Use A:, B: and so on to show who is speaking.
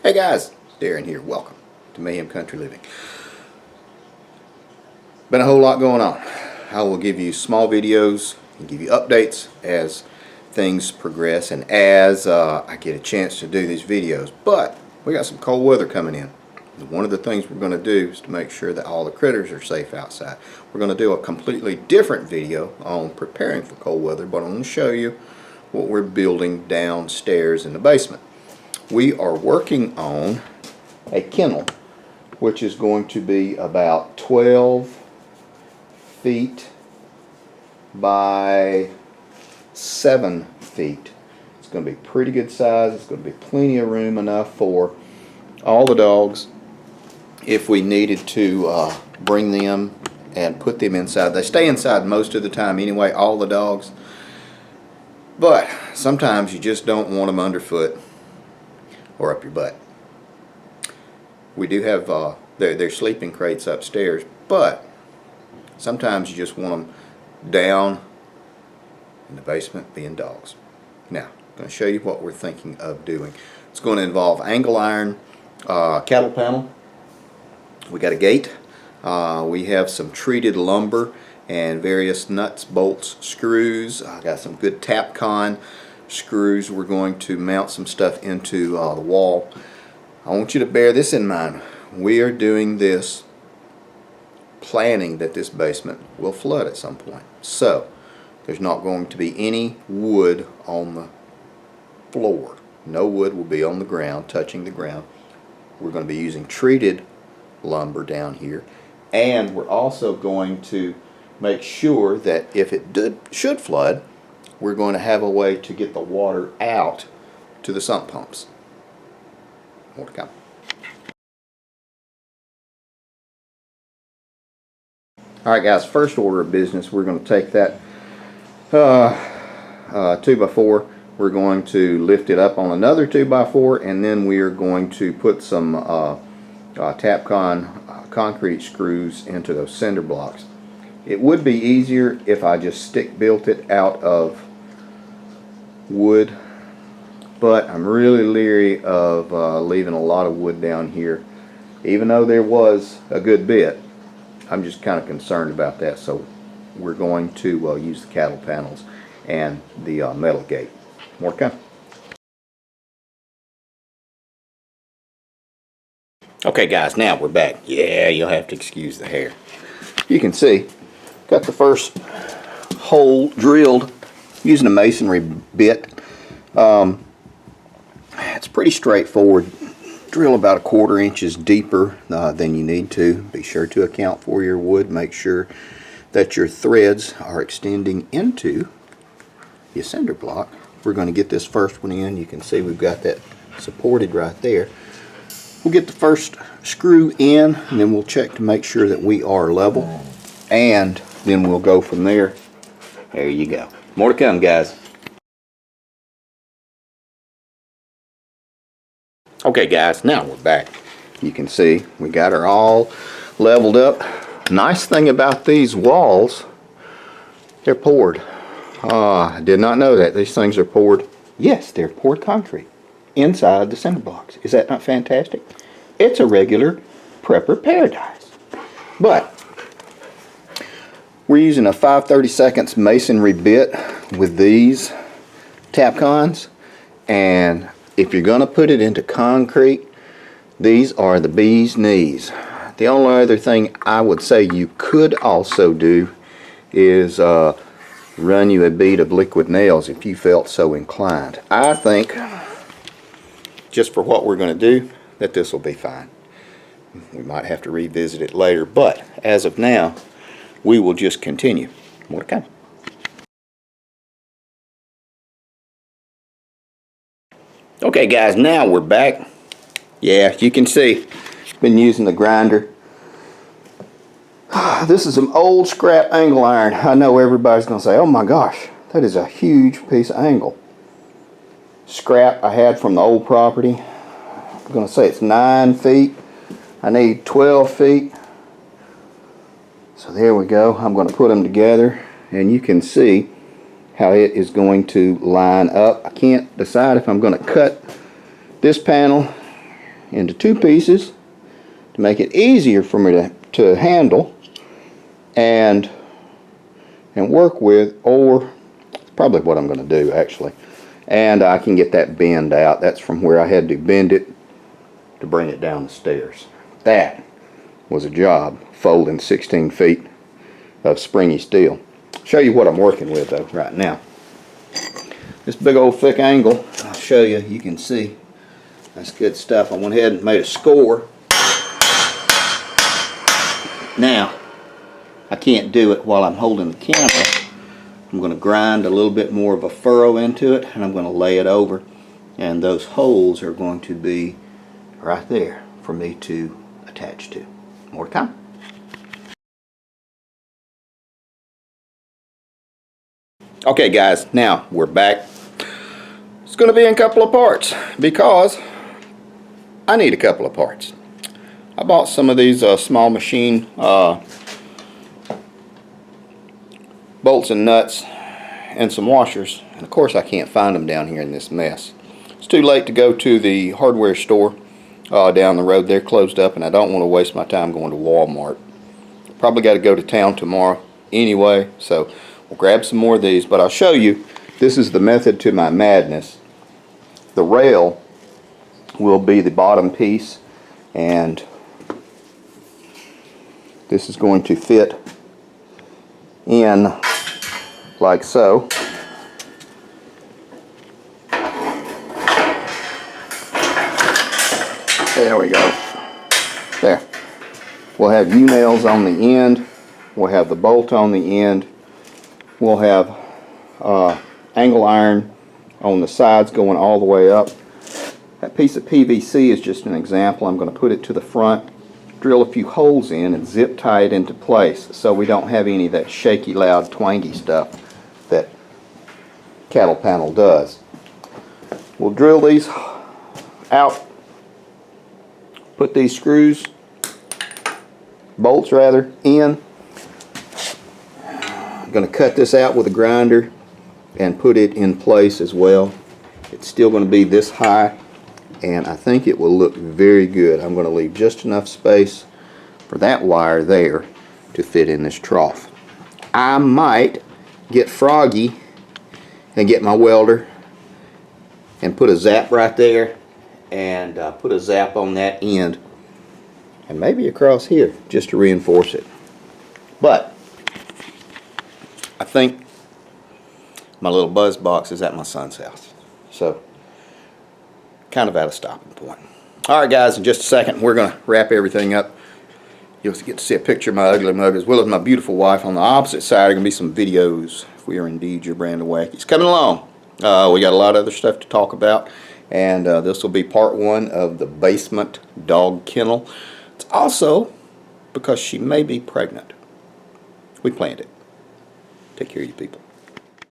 A: Hey guys, Darren here. Welcome to Mayhem Country Living. Been a whole lot going on. I will give you small videos and give you updates as things progress and as I get a chance to do these videos. But we got some cold weather coming in. And one of the things we're going to do is to make sure that all the critters are safe outside. We're going to do a completely different video on preparing for cold weather, but I'm going to show you what we're building downstairs in the basement. We are working on a kennel, which is going to be about 12 feet by 7 feet. It's going to be pretty good size. It's going to be plenty of room enough for all the dogs if we needed to bring them and put them inside. They stay inside most of the time anyway, all the dogs, but sometimes you just don't want them underfoot or up your butt. We do have their sleeping crates upstairs, but sometimes you just want them down in the basement being dogs. Now, I'm going to show you what we're thinking of doing. It's going to involve angle iron, cattle panel. We got a gate. We have some treated lumber and various nuts, bolts, screws. I got some good Tapcon screws. We're going to mount some stuff into the wall. I want you to bear this in mind. We are doing this planning that this basement will flood at some point. So there's not going to be any wood on the floor. No wood will be on the ground, touching the ground. We're going to be using treated lumber down here, and we're also going to make sure that if it should flood, we're going to have a way to get the water out to the sump pumps. More to come. Alright guys, first order of business, we're going to take that 2x4, we're going to lift it up on another 2x4, and then we are going to put some Tapcon concrete screws into those cinder blocks. It would be easier if I just stick built it out of wood, but I'm really leery of leaving a lot of wood down here. Even though there was a good bit, I'm just kind of concerned about that, so we're going to use the cattle panels and the metal gate. More to come. Okay guys, now we're back. Yeah, you'll have to excuse the hair. You can see, got the first hole drilled using a masonry bit. It's pretty straightforward. Drill about 1/4 inches deeper than you need to. Be sure to account for your wood. Make sure that your threads are extending into your cinder block. We're going to get this first one in. You can see we've got that supported right there. We'll get the first screw in, and then we'll check to make sure that we are level, and then we'll go from there. There you go. More to come, guys. Okay guys, now we're back. You can see we got her all leveled up. Nice thing about these walls, they're poured. I did not know that. These things are poured. Yes, they're poured concrete inside the cinder blocks. Is that not fantastic? It's a regular prepper paradise. But we're using a 5/32 masonry bit with these Tapcons, and if you're going to put it into concrete, these are the bee's knees. The only other thing I would say you could also do is run you a bead of liquid nails if you felt so inclined. I think, just for what we're going to do, that this will be fine. We might have to revisit it later, but as of now, we will just continue. More to come. Okay guys, now we're back. Yeah, you can see, been using the grinder. This is some old scrap angle iron. I know everybody's going to say, oh my gosh, that is a huge piece of angle. Scrap I had from the old property. I'm going to say it's 9 feet. I need 12 feet. So there we go. I'm going to put them together, and you can see how it is going to line up. I can't decide if I'm going to cut this panel into two pieces to make it easier for me to handle and work with, or it's probably what I'm going to do actually. And I can get that bend out. That's from where I had to bend it to bring it down the stairs. That was a job, folding 16 feet of springy steel. Show you what I'm working with though right now. This big old thick angle, I'll show you, you can see that's good stuff. I went ahead and made a score. Now I can't do it while I'm holding the camera. I'm going to grind a little bit more of a furrow into it, and I'm going to lay it over, and those holes are going to be right there for me to attach to. More to come. Okay guys, now we're back. It's going to be in a couple of parts because I need a couple of parts. I bought some of these small machine bolts and nuts and some washers, and of course I can't find them down here in this mess. It's too late to go to the hardware store down the road. They're closed up, and I don't want to waste my time going to Walmart. Probably got to go to town tomorrow anyway, so we'll grab some more of these. But I'll show you, this is the method to my madness. The rail will be the bottom piece, and this is going to fit in like so. There we go. There. We'll have U-nails on the end. We'll have the bolt on the end. We'll have angle iron on the sides going all the way up. That piece of PVC is just an example. I'm going to put it to the front, drill a few holes in, and zip tie it into place so we don't have any of that shaky, loud, twangy stuff that cattle panel does. We'll drill these out, put these screws, bolts rather, in. I'm going to cut this out with a grinder and put it in place as well. It's still going to be this high, and I think it will look very good. I'm going to leave just enough space for that wire there to fit in this trough. I might get froggy and get my welder and put a zap right there, and put a zap on that end, and maybe across here just to reinforce it. But I think my little buzz box is at my son's house, so kind of at a stopping point. Alright guys, in just a second we're going to wrap everything up. You'll get to see a picture of my ugly mug as well as my beautiful wife. On the opposite side are going to be some videos, if we are indeed your brand of wackies. Coming along. We got a lot of other stuff to talk about, and this will be part one of the basement dog kennel. It's also because she may be pregnant. We planned it. Take care of you people.